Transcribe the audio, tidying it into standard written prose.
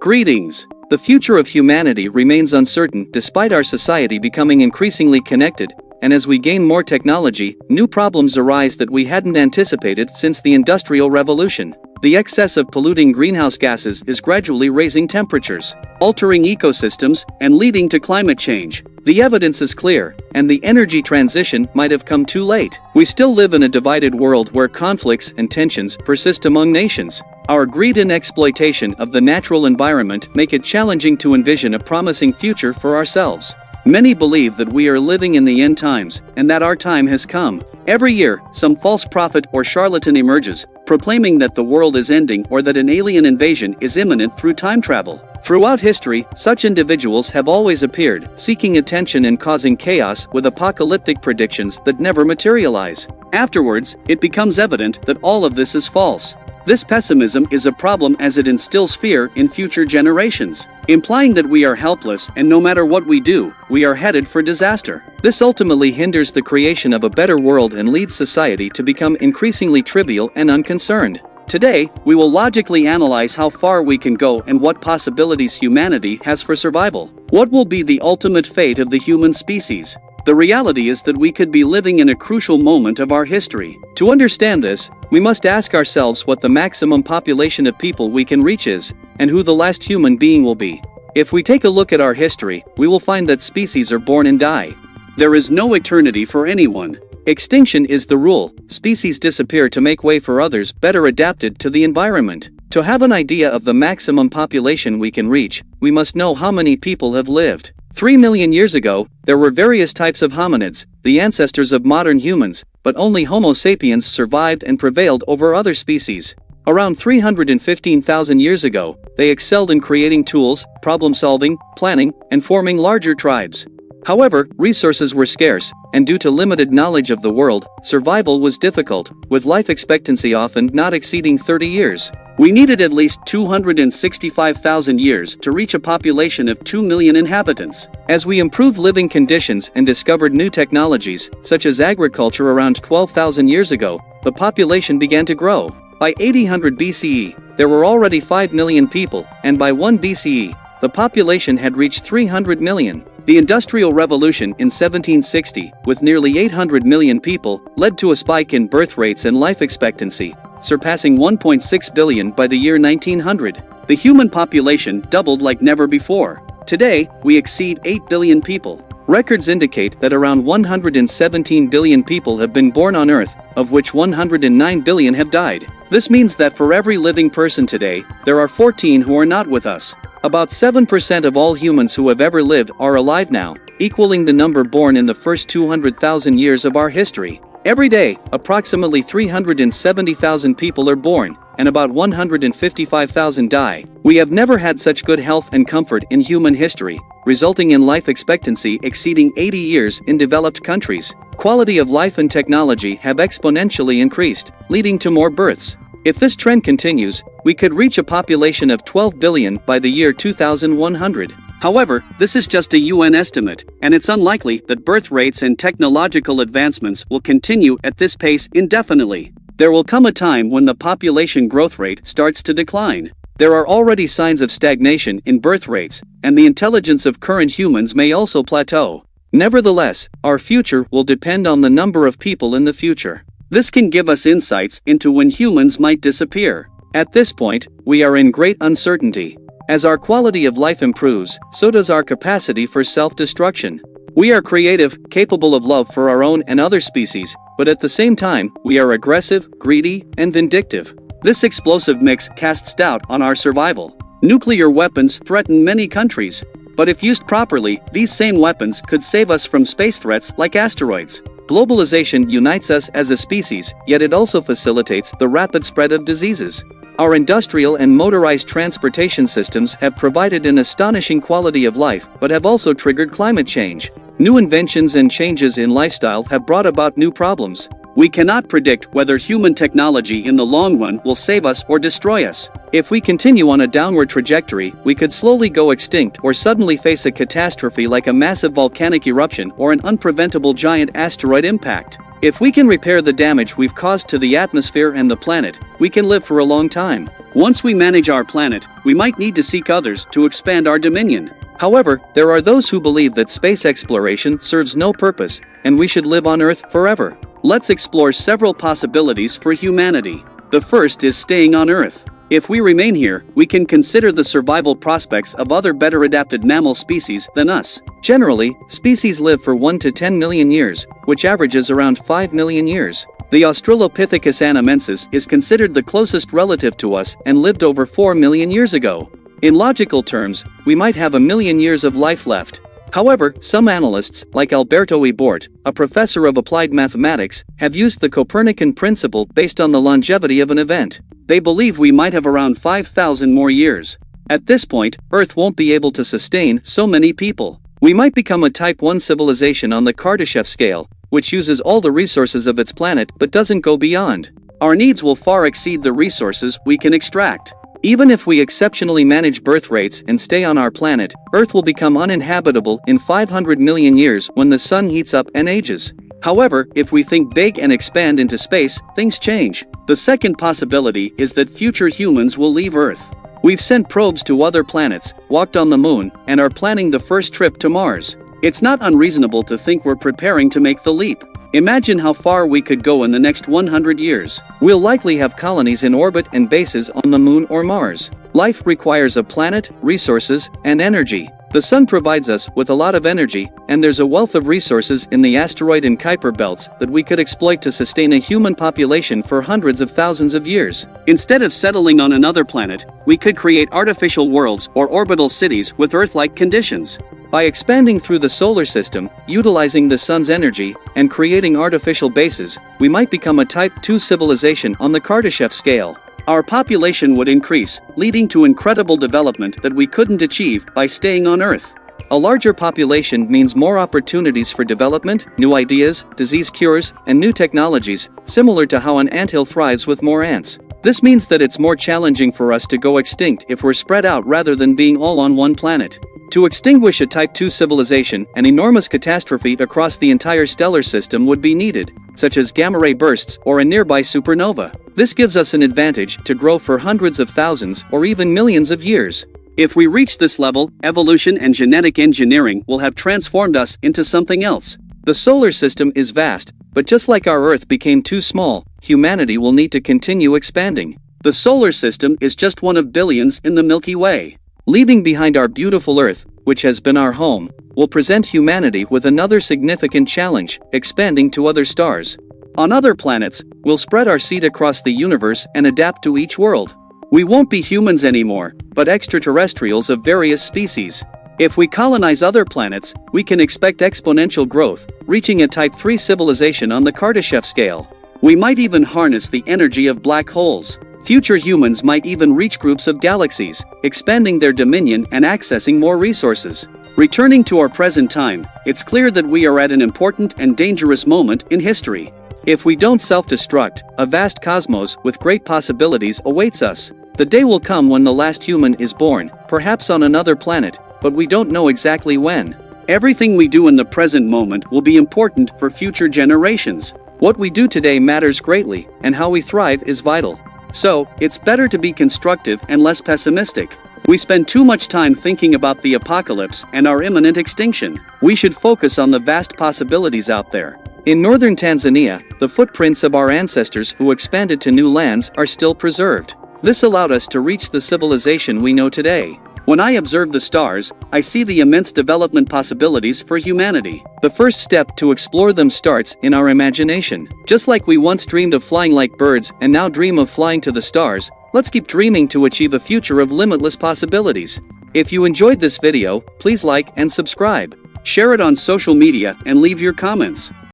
Greetings. The future of humanity remains uncertain despite our society becoming increasingly connected, and as we gain more technology, new problems arise that we hadn't anticipated since the Industrial Revolution. The excess of polluting greenhouse gases is gradually raising temperatures, altering ecosystems, and leading to climate change. The evidence is clear, and the energy transition might have come too late. We still live in a divided world where conflicts and tensions persist among nations. Our greed and exploitation of the natural environment make it challenging to envision a promising future for ourselves. Many believe that we are living in the end times, and that our time has come. Every year, some false prophet or charlatan emerges, proclaiming that the world is ending or that an alien invasion is imminent through time travel. Throughout history, such individuals have always appeared, seeking attention and causing chaos with apocalyptic predictions that never materialize. Afterwards, it becomes evident that all of this is false. This pessimism is a problem as it instills fear in future generations, implying that we are helpless and no matter what we do, we are headed for disaster. This ultimately hinders the creation of a better world and leads society to become increasingly trivial and unconcerned. Today, we will logically analyze how far we can go and what possibilities humanity has for survival. What will be the ultimate fate of the human species? The reality is that we could be living in a crucial moment of our history. To understand this, we must ask ourselves what the maximum population of people we can reach is, and who the last human being will be. If we take a look at our history, we will find that species are born and die. There is no eternity for anyone. Extinction is the rule. Species disappear to make way for others better adapted to the environment. To have an idea of the maximum population we can reach, we must know how many people have lived. 3 million years ago, there were various types of hominids, the ancestors of modern humans, but only Homo sapiens survived and prevailed over other species. Around 315,000 years ago, they excelled in creating tools, problem-solving, planning, and forming larger tribes. However, resources were scarce, and due to limited knowledge of the world, survival was difficult, with life expectancy often not exceeding 30 years. We needed at least 265,000 years to reach a population of 2 million inhabitants. As we improved living conditions and discovered new technologies, such as agriculture around 12,000 years ago, the population began to grow. By 800 BCE, there were already 5 million people, and by 1 BCE, the population had reached 300 million. The Industrial Revolution in 1760, with nearly 800 million people, led to a spike in birth rates and life expectancy, surpassing 1.6 billion by the year 1900. The human population doubled like never before. Today, we exceed 8 billion people. Records indicate that around 117 billion people have been born on Earth, of which 109 billion have died. This means that for every living person today, there are 14 who are not with us. About 7% of all humans who have ever lived are alive now, equaling the number born in the first 200,000 years of our history. Every day, approximately 370,000 people are born, and about 155,000 die. We have never had such good health and comfort in human history, resulting in life expectancy exceeding 80 years in developed countries. Quality of life and technology have exponentially increased, leading to more births. If this trend continues, we could reach a population of 12 billion by the year 2100. However, this is just a UN estimate, and it's unlikely that birth rates and technological advancements will continue at this pace indefinitely. There will come a time when the population growth rate starts to decline. There are already signs of stagnation in birth rates, and the intelligence of current humans may also plateau. Nevertheless, our future will depend on the number of people in the future. This can give us insights into when humans might disappear. At this point, we are in great uncertainty. As our quality of life improves, so does our capacity for self-destruction. We are creative, capable of love for our own and other species, but at the same time, we are aggressive, greedy, and vindictive. This explosive mix casts doubt on our survival. Nuclear weapons threaten many countries, but if used properly, these same weapons could save us from space threats like asteroids. Globalization unites us as a species, yet it also facilitates the rapid spread of diseases. Our industrial and motorized transportation systems have provided an astonishing quality of life, but have also triggered climate change. New inventions and changes in lifestyle have brought about new problems. We cannot predict whether human technology in the long run will save us or destroy us. If we continue on a downward trajectory, we could slowly go extinct or suddenly face a catastrophe like a massive volcanic eruption or an unpreventable giant asteroid impact. If we can repair the damage we've caused to the atmosphere and the planet, we can live for a long time. Once we manage our planet, we might need to seek others to expand our dominion. However, there are those who believe that space exploration serves no purpose, and we should live on Earth forever. Let's explore several possibilities for humanity. The first is staying on Earth. If we remain here, we can consider the survival prospects of other better adapted mammal species than us. Generally, species live for 1 to 10 million years, which averages around 5 million years. The Australopithecus annamensis is considered the closest relative to us and lived over 4 million years ago. In logical terms, we might have 1 million years of life left. However, some analysts, like Alberto Ebort, a professor of applied mathematics, have used the Copernican principle based on the longevity of an event. They believe we might have around 5,000 more years. At this point, Earth won't be able to sustain so many people. We might become a Type 1 civilization on the Kardashev scale, which uses all the resources of its planet but doesn't go beyond. Our needs will far exceed the resources we can extract. Even if we exceptionally manage birth rates and stay on our planet, Earth will become uninhabitable in 500 million years when the sun heats up and ages. However, if we think big and expand into space, things change. The second possibility is that future humans will leave Earth. We've sent probes to other planets, walked on the moon, and are planning the first trip to Mars. It's not unreasonable to think we're preparing to make the leap. Imagine how far we could go in the next 100 years. We'll likely have colonies in orbit and bases on the moon or Mars. Life requires a planet, resources, and energy. The sun provides us with a lot of energy, and there's a wealth of resources in the asteroid and Kuiper belts that we could exploit to sustain a human population for hundreds of thousands of years. Instead of settling on another planet, we could create artificial worlds or orbital cities with Earth-like conditions. By expanding through the solar system, utilizing the sun's energy, and creating artificial bases, we might become a Type 2 civilization on the Kardashev scale. Our population would increase, leading to incredible development that we couldn't achieve by staying on Earth. A larger population means more opportunities for development, new ideas, disease cures, and new technologies, similar to how an anthill thrives with more ants. This means that it's more challenging for us to go extinct if we're spread out rather than being all on one planet. To extinguish a Type 2 civilization, an enormous catastrophe across the entire stellar system would be needed, such as gamma-ray bursts or a nearby supernova. This gives us an advantage to grow for hundreds of thousands or even millions of years. If we reach this level, evolution and genetic engineering will have transformed us into something else. The solar system is vast, but just like our Earth became too small, humanity will need to continue expanding. The solar system is just one of billions in the Milky Way. Leaving behind our beautiful Earth, which has been our home, will present humanity with another significant challenge: expanding to other stars. On other planets, we'll spread our seed across the universe and adapt to each world. We won't be humans anymore, but extraterrestrials of various species. If we colonize other planets, we can expect exponential growth, reaching a Type 3 civilization on the Kardashev scale. We might even harness the energy of black holes. Future humans might even reach groups of galaxies, expanding their dominion and accessing more resources. Returning to our present time, it's clear that we are at an important and dangerous moment in history. If we don't self-destruct, a vast cosmos with great possibilities awaits us. The day will come when the last human is born, perhaps on another planet, but we don't know exactly when. Everything we do in the present moment will be important for future generations. What we do today matters greatly, and how we thrive is vital. So, it's better to be constructive and less pessimistic. We spend too much time thinking about the apocalypse and our imminent extinction. We should focus on the vast possibilities out there. In northern Tanzania, the footprints of our ancestors who expanded to new lands are still preserved. This allowed us to reach the civilization we know today. When I observe the stars, I see the immense development possibilities for humanity. The first step to explore them starts in our imagination. Just like we once dreamed of flying like birds and now dream of flying to the stars, let's keep dreaming to achieve a future of limitless possibilities. If you enjoyed this video, please like and subscribe. Share it on social media and leave your comments.